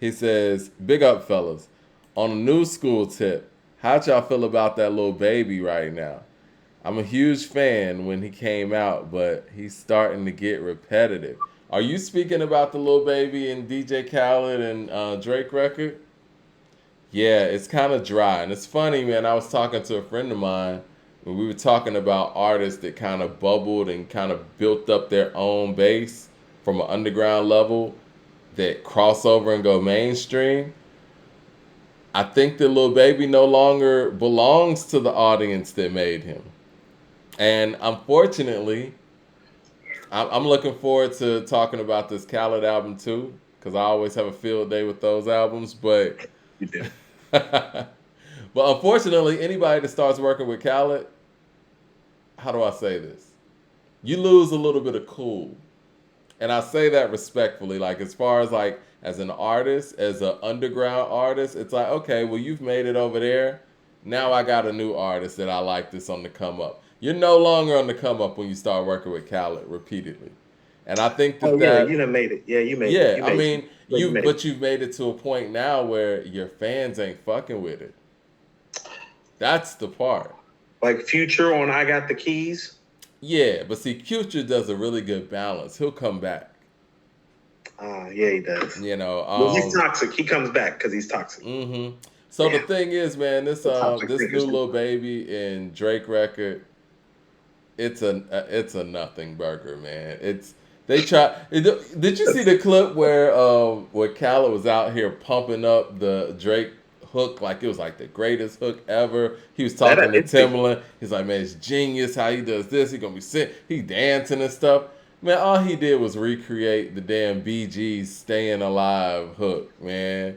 He says, "Big up, fellas. On a new school tip, how'd y'all feel about that little baby right now? I'm a huge fan when he came out, but he's starting to get repetitive." Are you speaking about the little baby and DJ Khaled and Drake record? Yeah, it's kind of dry. And it's funny, man. I was talking to a friend of mine when we were talking about artists that kind of bubbled and kind of built up their own base from an underground level that cross over and go mainstream. I think the little baby no longer belongs to the audience that made him. And unfortunately, I'm looking forward to talking about this Khaled album too, because I always have a field day with those albums. But You do. but unfortunately, anybody that starts working with Khaled, how do I say this? You lose a little bit of cool. And I say that respectfully, like as far as like as an artist, as an underground artist, it's like, okay, well you've made it over there. Now I got a new artist that I like that's on the come up. You're no longer on the come up when you start working with Khaled repeatedly. And I think Oh that yeah, you that done made it. Yeah, you made it. yeah, You I made it. mean, Yeah, you made it. you've made it to a point now where your fans ain't fucking with it. That's the part. Like Future on I Got the Keys. Yeah, but see, Future does a really good balance. He'll come back. Yeah, he does. You know, Well, he's toxic. He comes back because he's toxic. So the Yeah, thing is, man, this the toxic this new thinkers. little baby and Drake record, it's a nothing burger, man. It's they try. Did you see the clip where Khaled was out here pumping up the Drake hook like it was like the greatest hook ever? He was That I talking to did see. Timbaland. He's like, man, it's genius how he does this. He gonna be sit. He dancing and stuff. Man, all he did was recreate the damn BG's "Staying Alive" hook, man.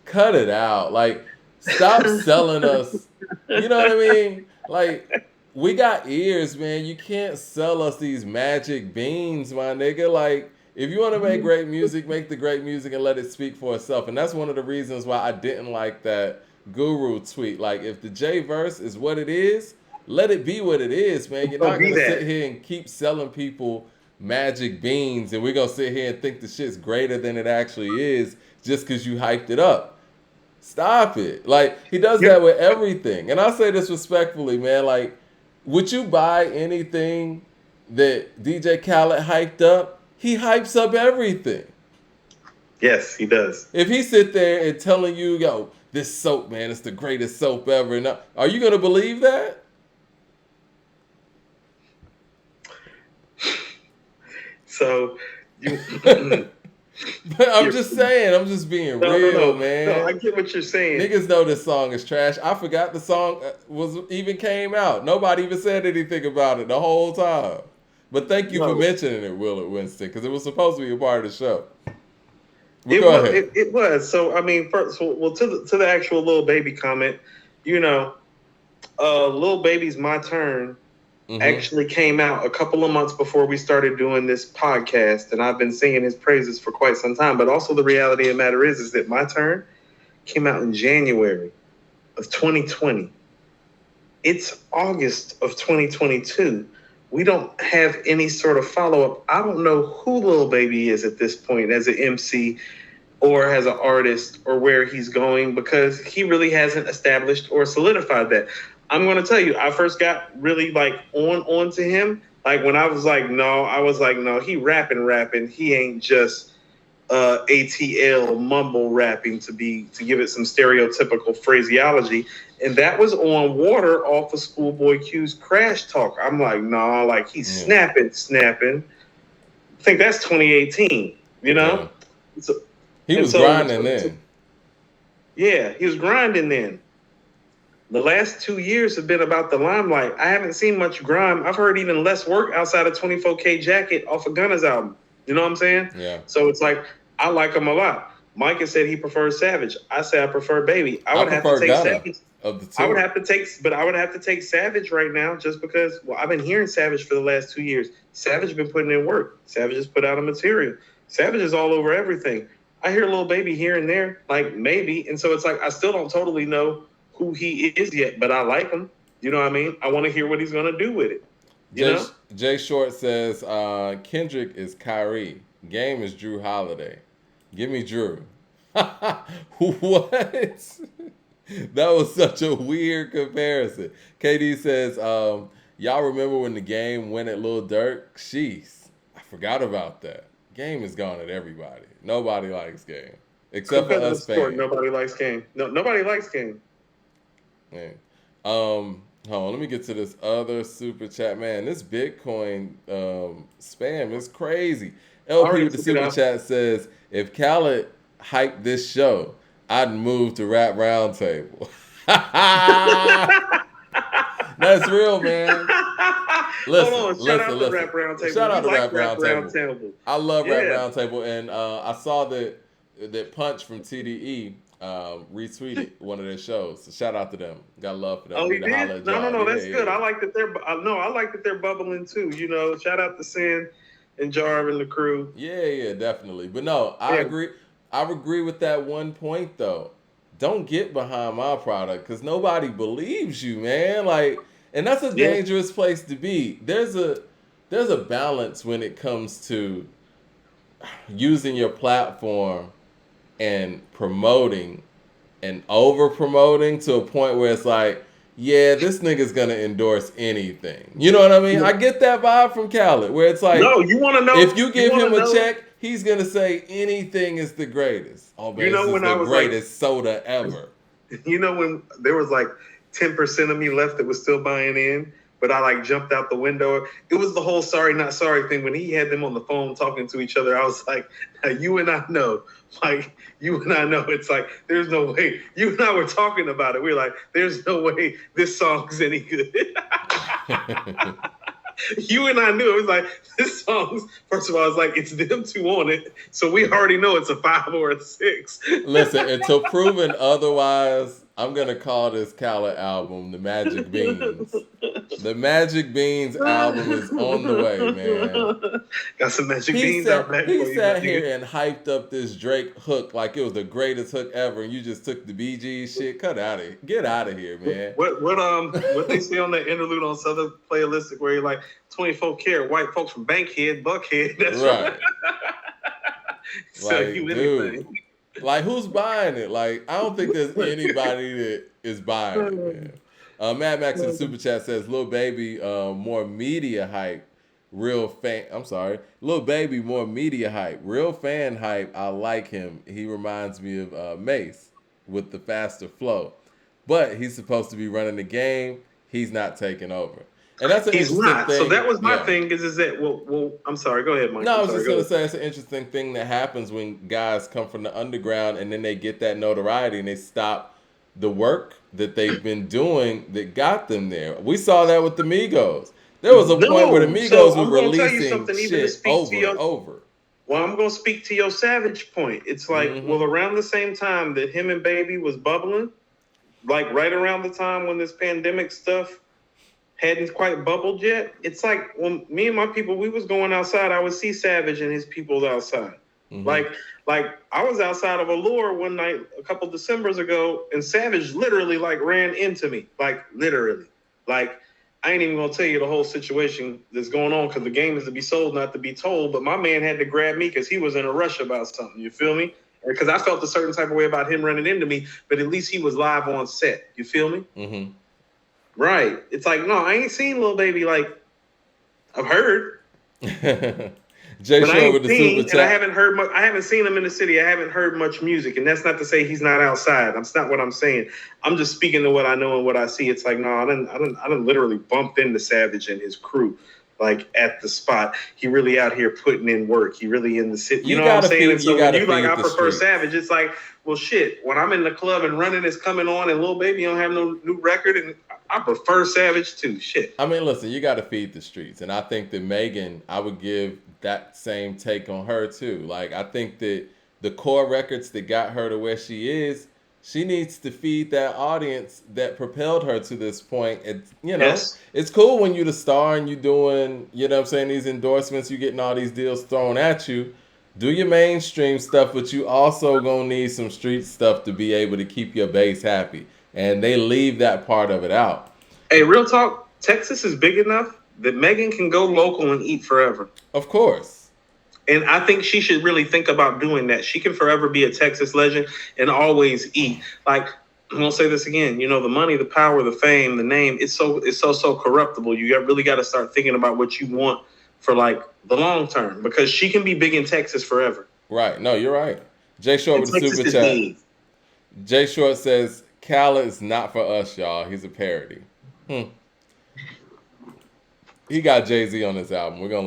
Cut it out. Like, stop selling us. You know what I mean? Like, we got ears, man. You can't sell us these magic beans, my nigga. Like, if you want to make great music, make the great music and let it speak for itself. And that's one of the reasons why I didn't like that Guru tweet. Like, if the J verse is what it is, let it be what it is, man. You're Don't not be gonna sit that. here and keep selling people magic beans, and we're gonna sit here and think the shit's greater than it actually is just because you hyped it up. Stop it. Like, he does You're, that with everything. And I say this respectfully, man. Like, would you buy anything that DJ Khaled hyped up? He hypes up everything. yes, he does. If he sit there and telling you, yo, this soap, man, it's the greatest soap ever, and are you gonna believe that? So you. But I'm just saying, I'm just being real, No. I man. get what you're saying. Niggas know this song is trash. I forgot the song was even came out. Nobody even said anything about it the whole time. But thank you for No, mentioning it, Willard Winston, because it was supposed to be a part of the show. But it go was. ahead. It was. So I mean, first, well, to the actual little baby comment, you know, little baby's my turn Mm-hmm. actually came out a couple of months before we started doing this podcast, and I've been singing his praises for quite some time. But also, the reality of the matter is that my turn came out in January of 2020. It's August of 2022. We don't have any sort of follow up. I don't know who Lil Baby is at this point as an MC or as an artist or where he's going because he really hasn't established or solidified that. I'm going to tell you, I first got really like on to him. Like when I was like, no, he rapping. He ain't just ATL mumble rapping to give it some stereotypical phraseology. And that was on Water off of Schoolboy Q's Crash Talk. I'm like, nah, like he's Yeah. snapping. I think that's 2018, you Yeah. know? So, He and was so, grinding then. yeah, he was grinding then. The last 2 years have been about the limelight. I haven't seen much grime. I've heard even less work outside of 24K Jacket off of Gunna's album. You know what I'm saying? Yeah. So it's like, I like him a lot. Mike has said he prefers Savage. I say I prefer Baby. I I would have to prefer take Gunna Savage. of the I would two. have to take Savage right now just because, well, I've been hearing Savage for the last 2 years. Savage been putting in work. Savage has put out a material. Savage is all over everything. I hear Lil Baby here and there, like maybe. And so it's like, I still don't totally know who he is yet, but I like him. You know what I mean? I want to hear what he's going to do with it. You Jay, know? Jay Short says Kendrick is Kyrie. Game is Drew Holiday. Give me Drew. What? That was such a weird comparison. KD says, y'all remember when the game went at Lil Durk? Jeez, I forgot about that. Game is gone at everybody. Nobody likes Game. Except for Competitive us sport. fans. Nobody likes game. No, nobody likes game. Man. Hold on, let me get to this other super chat. Man, this Bitcoin spam is crazy. I LP already with the took it super out. chat says, if Khaled hyped this show, I'd move to Rap Roundtable. That's real, man. Hold Listen, on. Shout listen, out to listen. Rap Roundtable. Shout We out to like Rap Rap Roundtable. Roundtable. I love Rap Yeah. Roundtable, and I saw that Punch from TDE retweeted one of their shows. So shout out to them. Got love for them. Oh, he Need to holler did? at No, no, y'all. no. Yeah, That's yeah, good. yeah. I like that they're. No, I like that they're bubbling too. You know, shout out to Sin and Jarv and the crew. Yeah, yeah, definitely. But no, I Yeah. agree. I agree with that one point though. Don't get behind my product because nobody believes you, man. Like, and that's a Yeah. dangerous place to be. There's a balance when it comes to using your platform and promoting and over promoting to a point where it's like, yeah, this nigga's gonna endorse anything. You know what I mean? I get that vibe from Khaled, where it's like, No, you want to know? if you You give want him to a know? check, he's gonna say anything is the greatest. Oh man, You this know is when the I was like, greatest soda ever. you know when there was like 10% of me left that was still buying in, but I like jumped out the window. It was the whole sorry not sorry thing when he had them on the phone talking to each other. I was like, now you and I know, like you and I know, it's like there's no way. You and I were talking about it. We were like, there's no way this song's any good. You and I knew it was like this song's. First of all, it's like it's them two on it, so we already know it's a 5 or a 6. Listen, until proven otherwise, I'm gonna call this Khaled album the Magic Beans. The Magic Beans album is on the way, man. Got some magic He beans out back for he you, sat my here nigga. and hyped up this Drake hook like it was the greatest hook ever, and you just took the BG shit. Cut out of here. Get out of here, man. What they say on that interlude on Southern Playalistic where you're like 24 karat white folks from Bankhead, Buckhead. That's Right. So Like, you dude. anything. Like, who's buying it? Like, I don't think there's anybody that is buying it, man. Mad Max in the super chat says, "Lil Baby, more media hype, real fan." I'm sorry, Lil Baby, more media hype, real fan hype. I like him. He reminds me of Mace with the faster flow, but he's supposed to be running the game. He's not taking over, and that's an He's interesting not. thing. So that was my Yeah. thing. Is that well? I'm sorry. Go ahead, Mike. No, I I'm was sorry. just Go gonna ahead. say it's an interesting thing that happens when guys come from the underground and then they get that notoriety and they stop the work that they've been doing that got them there. We saw that with the Migos. There was a point where the No. Migos So were I'm gonna tell you releasing something. Even to shit speak to over and your over. well, I'm gonna speak to your Savage point. It's like well, Mm-hmm. around the same time that him and Baby was bubbling, like right around the time when this pandemic stuff hadn't quite bubbled yet. It's like when me and my people we was going outside, I would see Savage and his people outside. Mm-hmm. Like I was outside of Allure one night a couple Decembers ago, and Savage literally like ran into me, like literally. Like I ain't even gonna tell you the whole situation that's going on because the game is to be sold, not to be told. But my man had to grab me because he was in a rush about something. You feel me? Because I felt a certain type of way about him running into me, but at least he was live on set. You feel me? Mm-hmm. Right. It's like, no, I ain't seen Lil Baby like I've heard, Jay but I Shore with ain't the seen, super and I chat. haven't heard much. I haven't seen him in the city. I haven't heard much music, and that's not to say he's not outside. That's not what I'm saying. I'm just speaking to what I know and what I see. It's like, no, I didn't literally bumped into Savage and his crew, like at the spot. He really out here putting in work. He really in the city. You know what I'm saying? And so when you like, I prefer Savage. It's like, well, shit. When I'm in the club and Running is coming on, and Lil Baby don't have no new record, and I prefer Savage too. Shit. I mean, listen, you got to feed the streets, and I think that Megan, I would give that same take on her too. Like, I think that the core records that got her to where she is, she needs to feed that audience that propelled her to this point. It's Yes. it's cool when you the star and you doing, you know what I'm saying, these endorsements, you getting all these deals thrown at you. Do your mainstream stuff, but you also gonna need some street stuff to be able to keep your base happy. And they leave that part of it out. Hey, real talk. Texas is big enough that Megan can go local and eat forever. Of course. And I think she should really think about doing that. She can forever be a Texas legend and always eat. Like, I'm gonna say this again. You know, the money, the power, the fame, the name. It's so corruptible. Really got to start thinking about what you want for like the long term, because she can be big in Texas forever. Right. No, you're right. Jay Short And with the Texas super is chat. big. Jay Short says, Khaled is not for us, y'all. He's a parody. He got Jay-Z on this album. We're going to